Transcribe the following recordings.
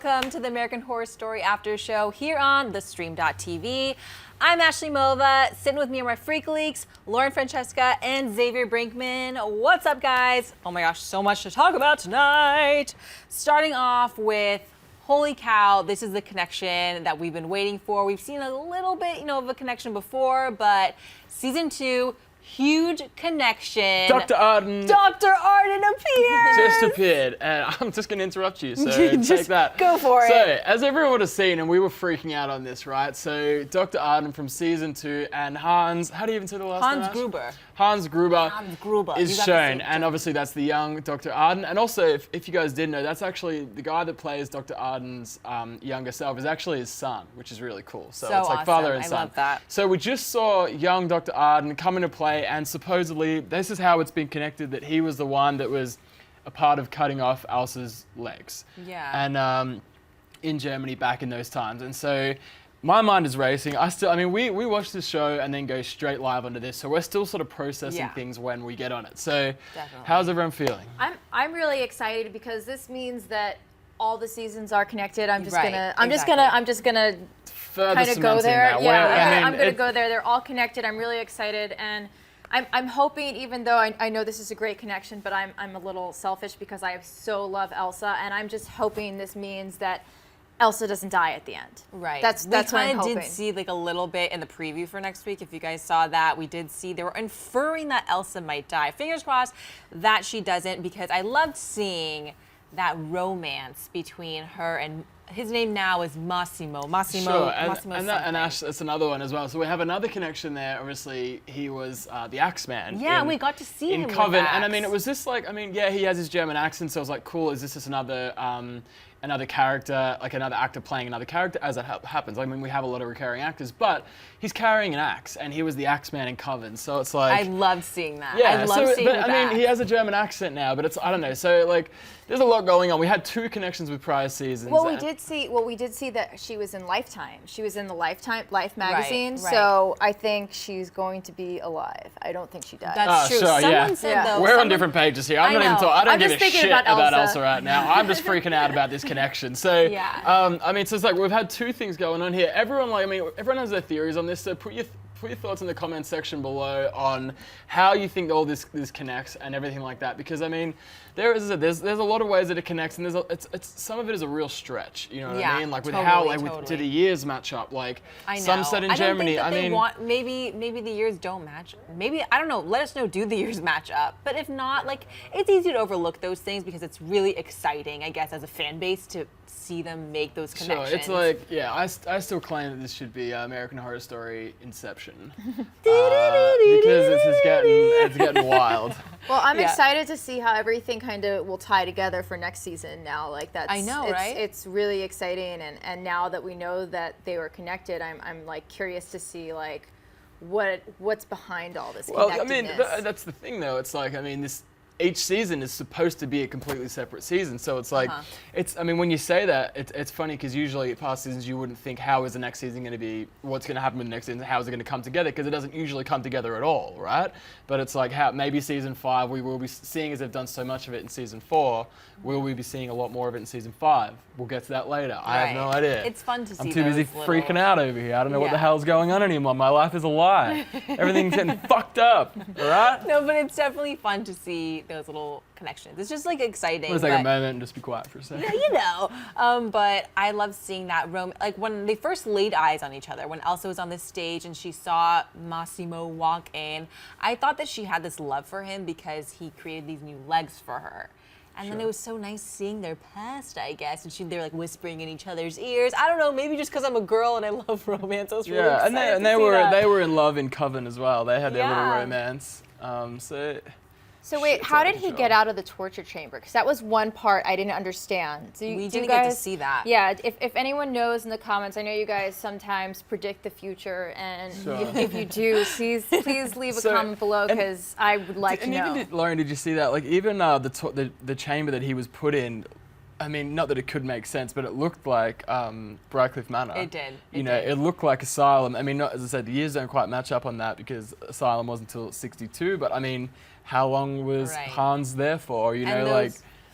welcome to the American Horror Story After Show here on thestream.tv. I'm Ashley Mova. Sitting with me are my Freak Leaks, Lauren Francesca and Xavier Brinkman. What's up, guys? Oh my gosh, so much to talk about tonight. Starting off with, holy cow, this is the connection that we've been waiting for. We've seen a little bit, of a connection before, but season 2, huge connection. Dr. Arden. Dr. Arden appeared. Just appeared, and I'm just going to interrupt you, so take that. Go for it. So, as everyone would have seen, and we were freaking out on this, right? So, Dr. Arden from season 2 and Hans, how do you even say the last name? Hans Gruber. Hans Gruber is shown, and it. obviously that's the young Dr. Arden. And also, if you guys didn't know, that's actually the guy that plays Dr. Arden's younger self is actually his son, which is really cool. So it's like awesome. father and son. I love that. So we just saw young Dr. Arden come into play, and supposedly, this is how it's been connected, that he was the one that was a part of cutting off Elsa's legs. Yeah. And in Germany back in those times. And so my mind is racing. We watch this show and then go straight live onto this, so we're still sort of processing things when we get on it. So definitely. How's everyone feeling? I'm really excited because this means that all the seasons are connected. I'm just gonna Further kind of go cementing there. that. Yeah, I'm gonna go there. They're all connected. I'm really excited, and I'm hoping, even though I know this is a great connection, but I'm a little selfish because I so love Elsa, and I'm just hoping this means that Elsa doesn't die at the end. Right. That's what I'm hoping. We did see like a little bit in the preview for next week. If you guys saw that, we did see they were inferring that Elsa might die. Fingers crossed that she doesn't, because I loved seeing that romance between her and his name now is Massimo. Sure, and Ash, that's another one as well. So we have another connection there. Obviously, he was the Axeman. Yeah, we got to see him in Coven, with and it was just like, he has his German accent, so I was like, cool. Is this just another character, like another actor playing another character, as it happens? We have a lot of recurring actors, but he's carrying an axe, and he was the Axeman in Coven, so it's like... I loved seeing that. Yeah, I love seeing that. He has a German accent now, but I don't know, so like, there's a lot going on. We had 2 connections with prior seasons. Well, we did see that she was in Lifetime. She was in the Life magazine, right. So I think she's going to be alive. I don't think she died. That's true. Sure, Someone said, though... We're on different pages here. I don't give a shit about Elsa right now. I'm just freaking out about this connection. So, yeah. so it's like we've had 2 things going on here. Everyone has their theories on this, so put your thoughts in the comment section below on how you think all this connects and everything like that, because there's a lot of ways that it connects, and some of it is a real stretch. You know what I mean? Like with totally. do the years match up? Like I know. some set in Germany. Maybe the years don't match. Maybe, I don't know. Let us know. Do the years match up? But if not, it's easy to overlook those things because it's really exciting, I guess, as a fan base to see them make those connections. Sure, it's like, I still claim that this should be American Horror Story Inception. Because it's getting wild. Well, I'm excited to see how everything kind of will tie together for next season now. I know, right? It's really exciting, and now that we know that they were connected, I'm curious to see what's behind all this connectedness. Well, that's the thing though. It's like, each season is supposed to be a completely separate season, so it's like, when you say that, it's funny because usually past seasons you wouldn't think, how is the next season going to be, what's going to happen with the next season, how is it going to come together, because it doesn't usually come together at all, right? But it's like, maybe season 5, we will be seeing, as they've done so much of it in season 4, will we be seeing a lot more of it in season 5? We'll get to that later. Right. I have no idea. It's fun to see. I'm too busy freaking out over here. I don't know what the hell's going on anymore. My life is a lie. Everything's getting fucked up, all right? No, but it's definitely fun to see those little connections. It's just exciting. Let's take a moment and just be quiet for a second. Yeah, but I love seeing that when they first laid eyes on each other, when Elsa was on this stage and she saw Massimo walk in, I thought that she had this love for him because he created these new legs for her. And then it was so nice seeing their past, I guess. And they're whispering in each other's ears. I don't know, maybe just because I'm a girl and I love romance. I was really excited and they were in love in Coven as well. They had their little romance. So wait, how did he get out of the torture chamber? Because that was one part I didn't understand. We didn't get to see that. Yeah, if anyone knows in the comments, I know you guys sometimes predict the future, and if you do, please leave a comment below because I would like to know. Lauren, did you see that? Even the chamber that he was put in, not that it could make sense, but it looked like Briarcliff Manor. It did. It looked like Asylum. As I said, the years don't quite match up on that because Asylum wasn't until '62, but how long was Hans there for?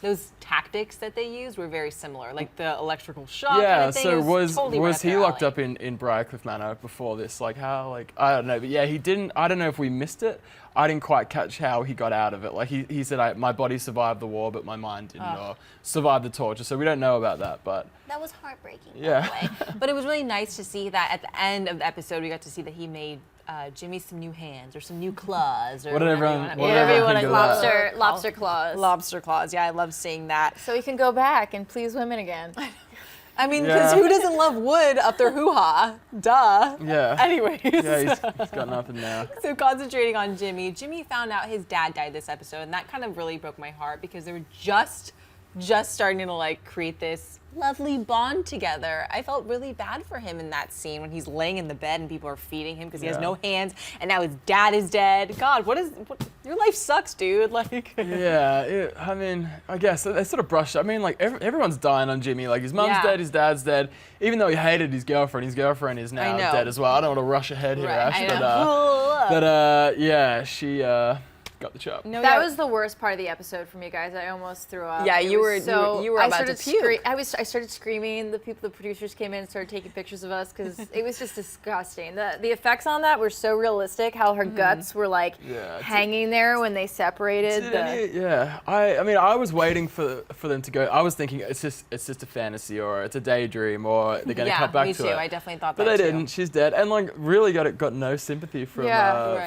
those tactics that they used were very similar, like the electrical shock Yeah, kind of thing. so It was totally right up he their locked alley. up in Briarcliff Manor before this? Like how, like, I don't know, but yeah, he didn't, I don't know if we missed it. I didn't quite catch how he got out of it. Like he said, my body survived the war, but my mind didn't, or survived the torture. So we don't know about that, but. That was heartbreaking, Yeah. by the way. But it was really nice to see that at the end of the episode, we got to see that he made Jimmy some new hands or some new claws. Or What did everyone think of that? Lobster claws. Lobster claws. Yeah, I love seeing that. So he can go back and please women again. I mean, because who doesn't love wood up their hoo-ha? Duh. Yeah. Anyways. Yeah, he's got nothing now. So concentrating on Jimmy, Jimmy found out his dad died this episode, and that kind of really broke my heart because they were just starting to like create this lovely bond together. I felt really bad for him in that scene when he's laying in the bed and people are feeding him because he has no hands, and now his dad is dead. God, your life sucks, dude. Like. Yeah, I mean, I guess they sort of brushed. I mean, like everyone's dying on Jimmy. Like his mum's dead, his dad's dead. Even though he hated his girlfriend is now dead as well. I don't want to rush ahead here, Ash, but yeah, she got the chop. No, that was the worst part of the episode for me, guys. I almost threw up. Yeah, It you was were about to puke. I started screaming. The producers came in and started taking pictures of us because it was just disgusting. The effects on that were so realistic. How her guts were like hanging there when they separated. I mean, I was waiting for them to go. I was thinking it's just a fantasy or it's a daydream or they're gonna cut back to it. Me too. I definitely thought that. But they didn't. She's dead, and like really got no sympathy from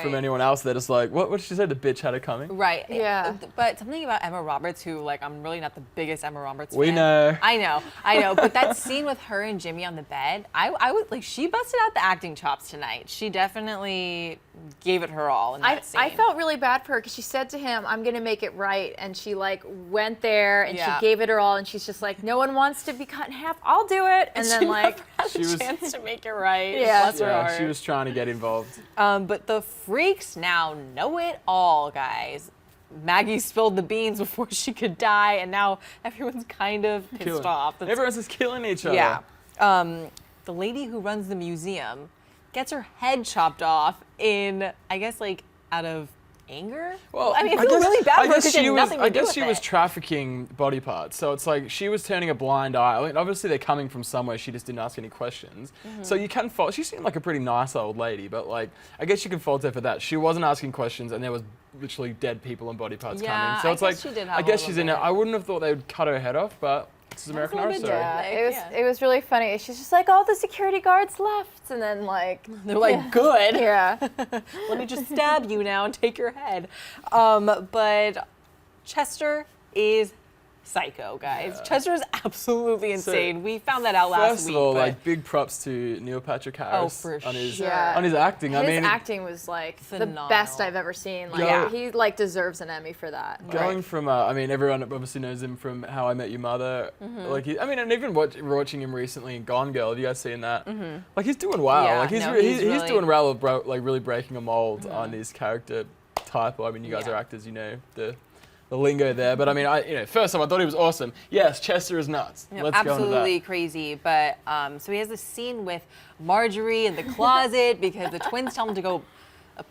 from anyone else. They're just like, what did she say? The bitch had it coming. Right. Yeah. But something about Emma Roberts, who like I'm really not the biggest Emma Roberts fan. We know. I know. But that scene with her and Jimmy on the bed, I would like she busted out the acting chops tonight. She definitely gave it her all in that scene. I felt really bad for her because she said to him, "I'm gonna make it right," and she like went there and she gave it her all, and she's just like, "No one wants to be cut in half. I'll do it." And then like she had a chance to make it right. Yeah. Bless her heart. She was trying to get involved. But the freaks now know it all, guys. Maggie spilled the beans before she could die, and now everyone's kind of pissed off. Everyone's just killing each other. Yeah. The lady who runs the museum gets her head chopped off in, I guess, like out of anger. Well, I mean, I feel really bad for her because she had nothing to do I guess with she it. was trafficking body parts, so it's like she was turning a blind eye. I mean, obviously they're coming from somewhere. She just didn't ask any questions. So you can fault. She seemed like a pretty nice old lady, but like I guess you can fault her for that. She wasn't asking questions, and there was literally dead people and body parts coming. So it's like I guess she's in it. I wouldn't have thought they would cut her head off, but this is American Horror Story. Yeah, it was really funny. She's just like, all the security guards left, and then like They're like, good. Yeah. Let me just stab you now and take your head. But Chester is psycho, guys. Yeah. Chester is absolutely insane. We found that out last week. First of all, like big props to Neil Patrick Harris for on his sure. on his acting. His I mean, acting was like phenomenal. the best I've ever seen. Like Yeah. he like deserves an Emmy for that. going from, I mean, everyone obviously knows him from How I Met Your Mother. Like, and even watching him recently in Gone Girl. Have you guys seen that? Like, he's doing well. Yeah, like, he's really- doing well of like really breaking a mold on his character type. Well, I mean, you guys are actors, you know the lingo there. But I mean, first off, I thought he was awesome. Yes, Chester is nuts. Let's go into that. Absolutely crazy. But so he has this scene with Marjorie in the closet because the twins tell him to go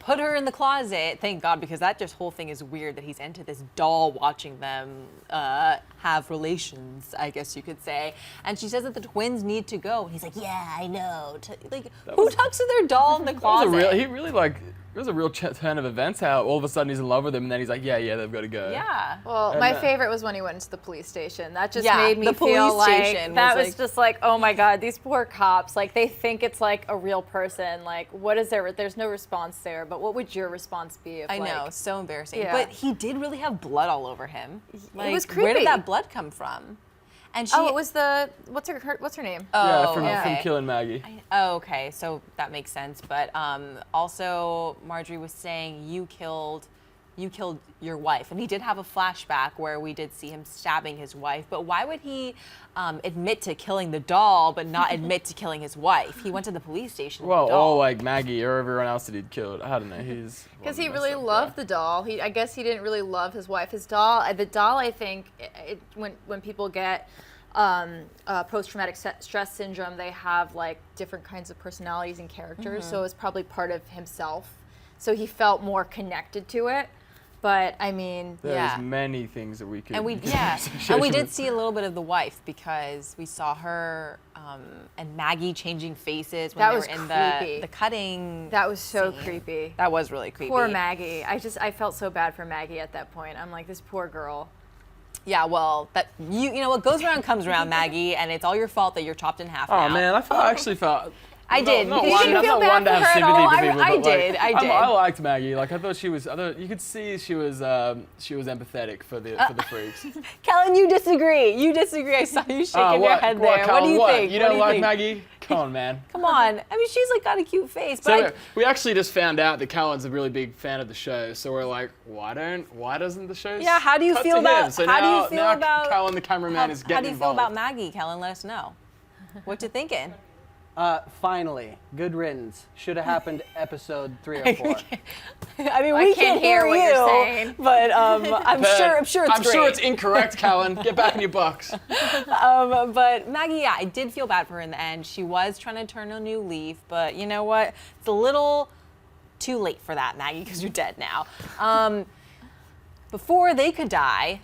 put her in the closet. Thank God, because that just whole thing is weird that he's into this doll watching them have relations, I guess you could say. And she says that the twins need to go. And he's like, yeah, I know. Who talks to their doll in the closet? It was a real turn of events how all of a sudden he's in love with him and then he's like, yeah, they've got to go. Yeah. Well, And, my favorite was when he went into the police station. That just Yeah, made me the police feel like station that was was just like, oh my God, these poor cops. Like they think it's like a real person. Like what is there? There's no response there. But what would your response be if I know, so embarrassing. Yeah. But he did really have blood all over him. Like, was Where creepy. did that blood come from? And she. Oh, it was what's her name? Yeah, Oh, from okay. Killing Maggie. Oh, okay, so that makes sense. But also, Marjorie was saying you killed your wife, and he did have a flashback where we did see him stabbing his wife. But why would he admit to killing the doll but not admit to killing his wife? He went to the police station. with Well, the doll. or like Maggie or everyone else that he'd killed. I don't know. Because he really loved the doll. I guess he didn't really love his wife. The doll, I think, when people get post-traumatic stress syndrome, they have like different kinds of personalities and characters. So it was probably part of himself. So he felt more connected to it. But I mean, There's many things that we could. And we did see a little bit of the wife because we saw her and Maggie changing faces when That they was were in creepy. the cutting. that was so scene. creepy. That was really creepy. Poor Maggie. I felt so bad for Maggie at that point. I'm like, this poor girl. Yeah, well, that you know what goes around comes around, Maggie, and it's all your fault that you're chopped in half now. Oh man, I actually felt. I did. Not because one, you didn't feel not one bad to have for her at sympathy all. for people, I but, like, did. I did. I liked Maggie. Like I thought she was. You could see she was empathetic for the freaks. Kellen, you disagree. You disagree. I saw you shaking your head there. What do you think? You What do don't like think? Maggie? Come on, man. Come on. I mean, she's like got a cute face. So But we actually just found out that Callan's a really big fan of the show. So we're like, why doesn't the show? yeah, how do you cut feel to about? him? So how now, do you feel now about? Callan, the cameraman, is How getting do you feel involved. about Maggie, Kellen? Let us know. What you thinking? Finally, good riddance. Should have happened episode 3 or 4. I mean, I we can't can't hear hear what you, you're saying. but I'm sure it's I'm great. sure it's incorrect, Callan. Get back in your box. But Maggie, yeah, I did feel bad for her in the end. She was trying to turn a new leaf, but you know what? It's a little too late for that, Maggie, because you're dead now. Before they could die,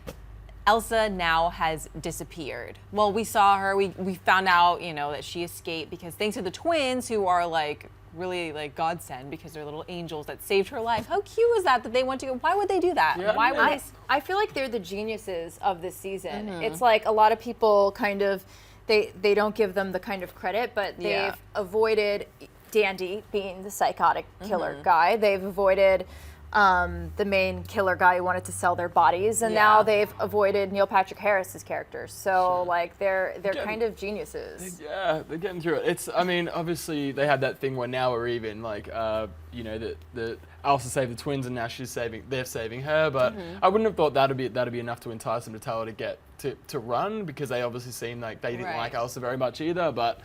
Elsa now has disappeared. Well, we saw her. We found out, you know, that she escaped because thanks to the twins, who are like really like godsend because they're little angels that saved her life. How cute was that they went to go? Why would they do that? Yeah. Why would they? I feel like they're the geniuses of this season. Mm-hmm. It's like a lot of people kind of, they don't give them the kind of credit, but they've Yeah. avoided Dandy being the psychotic killer Mm-hmm. guy. They've avoided the main killer guy who wanted to sell their bodies, and Yeah. now they've avoided Neil Patrick Harris's character. So like they're kind of geniuses. Yeah, they're getting through it. It's, I mean, obviously they had that thing where now we're even, like, you know, that Elsa saved the twins and now they're saving her. But I wouldn't have thought that'd be enough to entice them to tell her to get to run, because they obviously seemed like they didn't Right. like Elsa very much either. But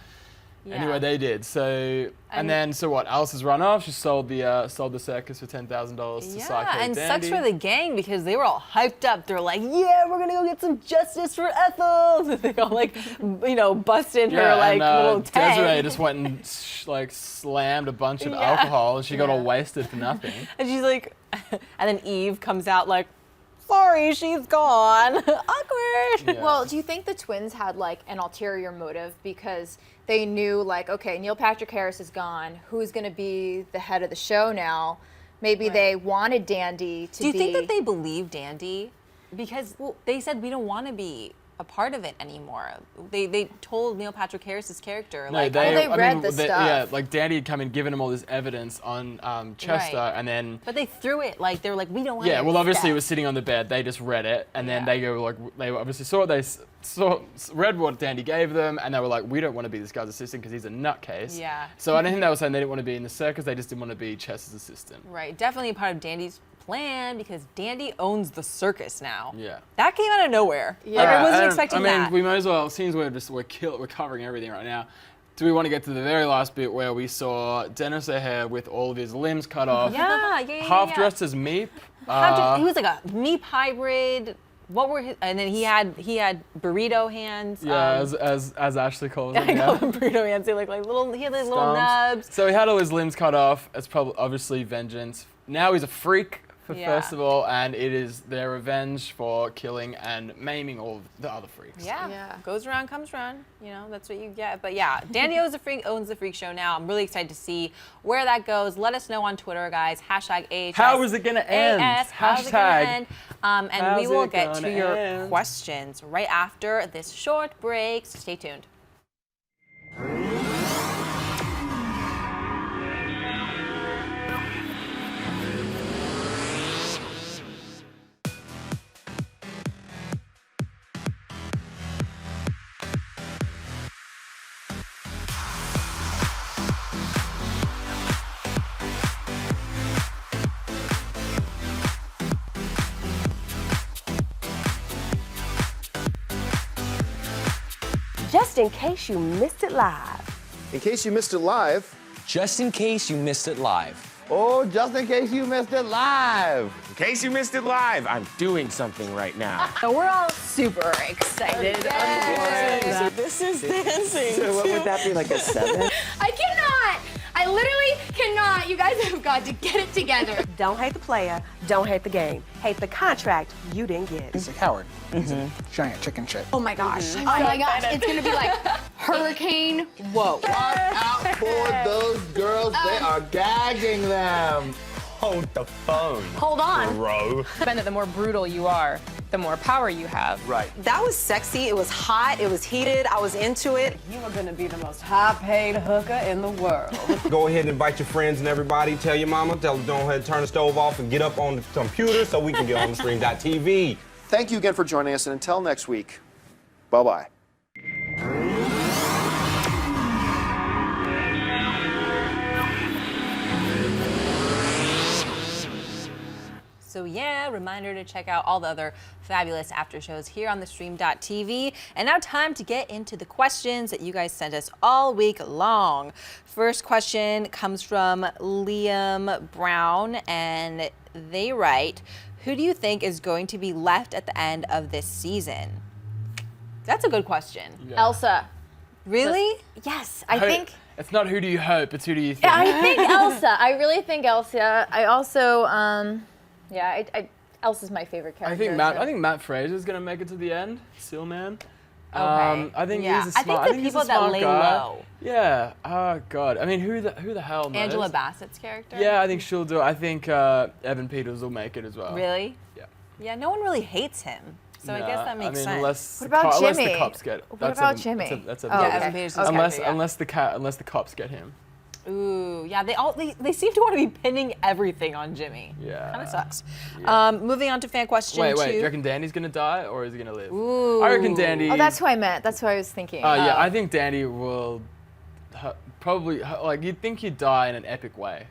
Yeah. anyway, they did. So and then what? Elsa's run off. She sold the circus for $10,000 to Yeah, Psycho and Dandy. sucks for the gang because they were all hyped up. They're like, yeah, we're gonna go get some justice for Ethel. They all like, you know, bust in her like little tent. Desiree just went and slammed a bunch of alcohol, and she got all wasted for nothing. And she's like, and then Eve comes out like, sorry, she's gone. Awkward. Yeah. Well, do you think the twins had like an ulterior motive because they knew like, okay, Neil Patrick Harris is gone. Who's going to be the head of the show now? Maybe they wanted Dandy to be. Do you think that they believe Dandy? Because they said we don't want to be a part of it anymore. They told Neil Patrick Harris's character like, they read the Yeah, stuff. like Dandy had come and given him all this evidence on Chester, Right. and then. but they threw it like they were like we don't want. Yeah, it. well, obviously it Steph. was sitting on the bed. They just read it, and then Yeah. they go like, they obviously read what Dandy gave them, and they were like, we don't want to be this guy's assistant because he's a nutcase. Yeah. So I don't think they were saying they didn't want to be in the circus. They just didn't want to be Chester's assistant. Right, definitely a part of Dandy's plan because Dandy owns the circus now. Yeah. That came out of nowhere. Yeah. Like I wasn't And, expecting I mean, that. we might as well, since we're covering everything right now. Do we want to get to the very last bit where we saw Denis O'Hare with all of his limbs cut off, yeah. half dressed as Meep? He was like a meep hybrid. What were his? And then he had burrito hands. Yeah, as Ashley calls I them. call Yeah. them burrito hands. They look like little. He had these little Stumps. nubs. So he had all his limbs cut off. It's probably obviously vengeance. Now he's a freak for Yeah. first of all, and it is their revenge for killing and maiming all of the other freaks. Yeah. Goes around, comes around. You know, that's what you get. But yeah, Danny owns the freak show now. I'm really excited to see where that goes. Let us know on Twitter, guys. #AHS. How is it gonna end? How's it gonna Hashtag. end? And we How's will it get to gonna your end? questions right after this short break. So stay tuned. Just in case you missed it live. In case you missed it live. Just in case you missed it live. Oh, just in case you missed it live. In case you missed it live, I'm doing something right now. So we're all super excited. This is dancing. So what would that be, like a 7? I cannot. I literally cannot. You guys have got to get it together. Don't hate the player, don't hate the game. Hate the contract you didn't get. He's a coward. He's a giant chicken shit. Oh my gosh. Oh my gosh. It's gonna be like hurricane. Whoa. Watch out for those girls. They are gagging them. Hold the phone. Hold on. Bro. The more brutal you are, the more power you have. Right. That was sexy. It was hot. It was heated. I was into it. You are gonna be the most high-paid hooker in the world. Go ahead and invite your friends and everybody. Tell your mama. Tell them don't go ahead and turn the stove off and get up on the computer so we can get on the stream.tv. Thank you again for joining us, and until next week, bye-bye. So yeah, reminder to check out all the other fabulous after shows here on the stream.tv. And now time to get into the questions that you guys sent us all week long. First question comes from Liam Brown, and they write, who do you think is going to be left at the end of this season? That's a good question. Yeah. Elsa. Really? Yes, I think. It's not who do you hope, it's who do you think. Yeah, I think Elsa. I really think Elsa. I also, Elsa's my favorite character. I think Matt Fraser's gonna make it to the end. Seal Man. Okay. I think Yeah. he's a smart. I think the he's a people that smart lay guy. low. Yeah. Oh God. I mean, who the hell knows? Angela Bassett's character? Yeah, I think she'll do it. I think Evan Peters will make it as well. Really? Yeah. Yeah, no one really hates him. So I guess that makes sense. Unless What about unless the Jimmy? cops get. What about Jimmy? That's a Yeah, big- Evan Peters' unless character, yeah. unless the cops get him. Ooh, yeah, they seem to want to be pinning everything on Jimmy. Yeah. Kind of sucks. Moving on to fan question Wait, two. do you reckon Dandy's gonna die or is he gonna live? Ooh. I reckon Dandy. Oh, that's who I meant. That's who I was thinking. Yeah, I think Dandy will probably like you'd think he'd die in an epic way,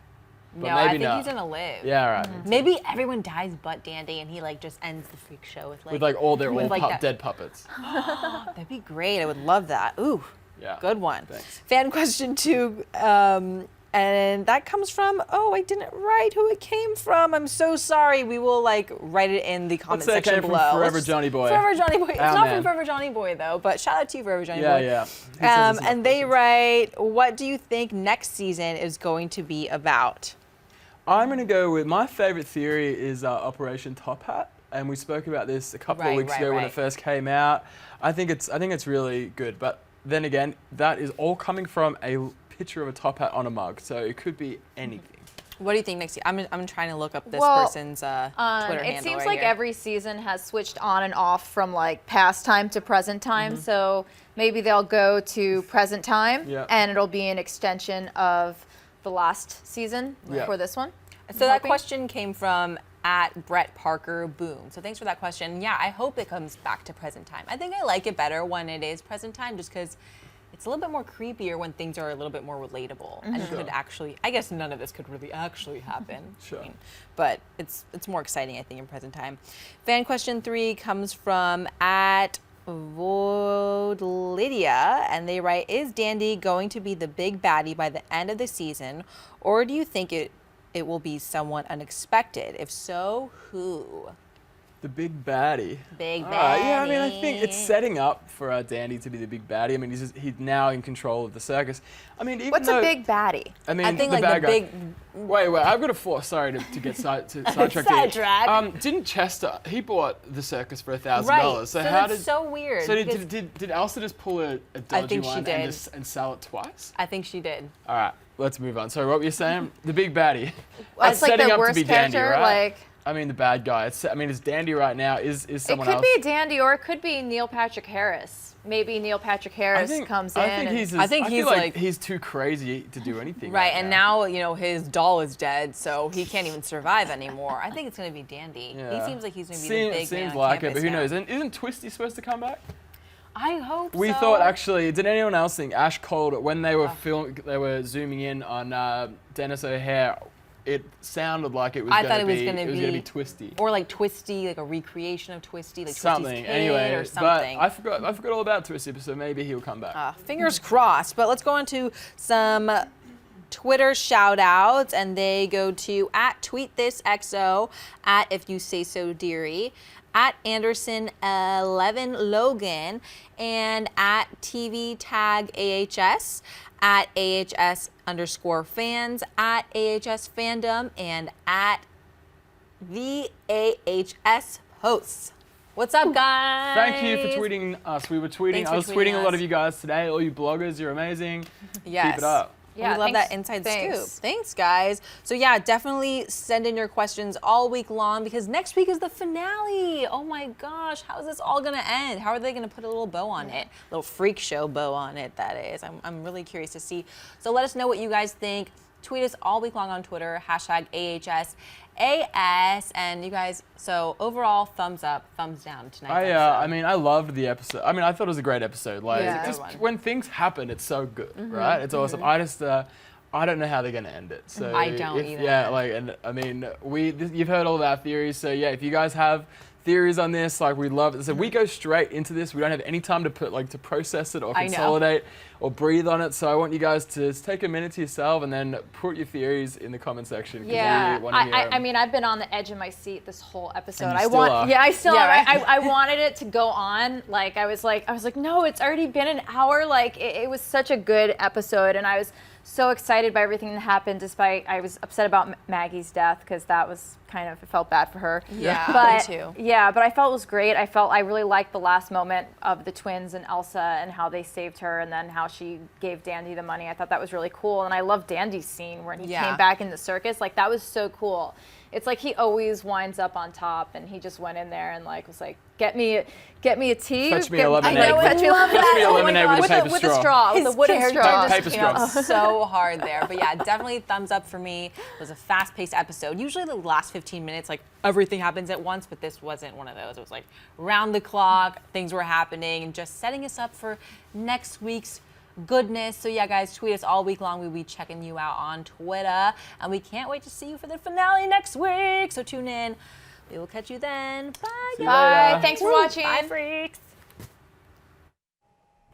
but No, maybe I think not. he's gonna live. Yeah, right. Maybe everyone dies but Dandy, and he like just ends the freak show with like. With like all their with, all like, that- dead puppets. That'd be great. I would love that. Ooh. Yeah. Good one. Thanks. Fan question two, and that comes from, I didn't write who it came from. I'm so sorry. We will like write it in the comment say it section came from below. Forever Let's Johnny Boy. Forever Johnny Boy. It's Our not man. from Forever Johnny Boy though, but shout out to you, Forever Johnny Yeah, Boy. yeah. He says it's And they write, what do you think next season is going to be about? I'm gonna go with my favorite theory is Operation Top Hat, and we spoke about this a couple of weeks ago when it first came out. I think it's really good, but then again, that is all coming from a picture of a top hat on a mug, so it could be anything. What do you think next year? I'm trying to look up this Well, person's Twitter handle. It seems right like here. every season has switched on and off from like past time to present time. So maybe they'll go to present time, and it'll be an extension of the last season for this one. So that question came from at Brett Parker Boom. So thanks for that question. Yeah, I hope it comes back to present time. I think I like it better when it is present time, just because it's a little bit more creepier when things are a little bit more relatable and could actually. I guess none of this could really actually happen. Sure. But it's more exciting, I think, in present time. Fan question 3 comes from at Void Lydia, and they write, is Dandy going to be the big baddie by the end of the season, or do you think it will be someone unexpected? If so, who? The big baddie. Big baddie. Yeah, I mean, I think it's setting up for Dandy to be the big baddie. I mean, he's now in control of the circus. I mean, even What's though, a big baddie? I mean, I think the like bad the guy. big. Wait, I've got a thought. Sorry to get sidetracked here. Sidetracked. Didn't Chester? He bought the circus for $1,000. Right. So So how that's did? so weird. So because did Elsa just pull a I dodgy think she one did. and sell it twice? I think she did. All right, let's move on. Sorry, what were you saying? The big baddie. It's like setting the up worst to be Dandy, character, right? like. I mean, the bad guy. It's Dandy right now is It someone could else. be Dandy, or it could be Neil Patrick Harris. Maybe Neil Patrick Harris comes in. I think he's. I think I he's feel like he's too crazy to do anything. Right, and now his doll is dead, so he can't even survive anymore. I think it's gonna be Dandy. Yeah. He seems like he's gonna be the big man Seems on like it, campus but who now. knows? And isn't Twisty supposed to come back? I hope We so. thought actually. Did anyone else think Ash called it when they were they were zooming in on Denis O'Hare? It sounded like it was. I gonna thought it was be, gonna it was be gonna be Twisty. Or like Twisty, like a recreation of Twisty, like Something. Twisty's kid Anyway, or something. but I forgot all about Twisty, so maybe he'll come back. Fingers crossed. But let's go on to some Twitter shout outs, and they go to @TweetThisXO, @IfYouSaySoDearie, @Anderson11Logan, and @TVTagAHS, @AHS_fans, @AHSfandom, and @VAHS hosts. What's up, guys? Thank you for tweeting us. We were tweeting. I was tweeting a lot of you guys today. All you bloggers, you're amazing. Yes. Keep it up. Yeah, we love that inside scoop. Thanks, guys. So yeah, definitely send in your questions all week long because next week is the finale. Oh my gosh, how is this all gonna end? How are they gonna put a little bow on it? Little freak show bow on it, that is. I'm really curious to see. So let us know what you guys think. Tweet us all week long on Twitter, #AHSAS. And you guys, so overall, thumbs up, thumbs down tonight. I mean, I loved the episode. I mean, I thought it was a great episode. Like, just Good one. when things happen, it's so good, right? It's awesome. I just, I don't know how they're gonna end it. So I don't either. Yeah, like, and I mean, you've heard all of our theories. So yeah, if you guys have theories on this, like, we love it. So we go straight into this. We don't have any time to to process it or consolidate or breathe on it. So I want you guys to just take a minute to yourself and then put your theories in the comment section. Yeah, we wanna hear I mean, I've been on the edge of my seat this whole episode. And you still are. Yeah, I still Yeah, am. right? I wanted it to go on. Like, I was like, no, it's already been an hour. Like, it was such a good episode, and I was so excited by everything that happened. Despite I was upset about Maggie's death because that was kind of, it felt bad for her. Yeah, but, me too. Yeah, but I felt it was great. I really liked the last moment of the twins and Elsa and how they saved her, and then how she gave Dandy the money. I thought that was really cool, and I love Dandy's scene when he came back in the circus. Like, that was so cool. It's like he always winds up on top, and he just went in there and like was like, get me a tea. Fetch me a lemonade. Fetch me a lemonade with a paper with a straw, with a wooden straw. Paper straw. So hard there. But yeah, definitely thumbs up for me. It was a fast-paced episode. Usually the last 15 minutes, like, everything happens at once, but this wasn't one of those. It was like round the clock, things were happening, and just setting us up for next week's goodness. So yeah, guys, tweet us all week long. We'll be checking you out on Twitter, and we can't wait to see you for the finale next week. So tune in. We will catch you then. Bye, guys. Bye. Thanks for watching. Bye, freaks.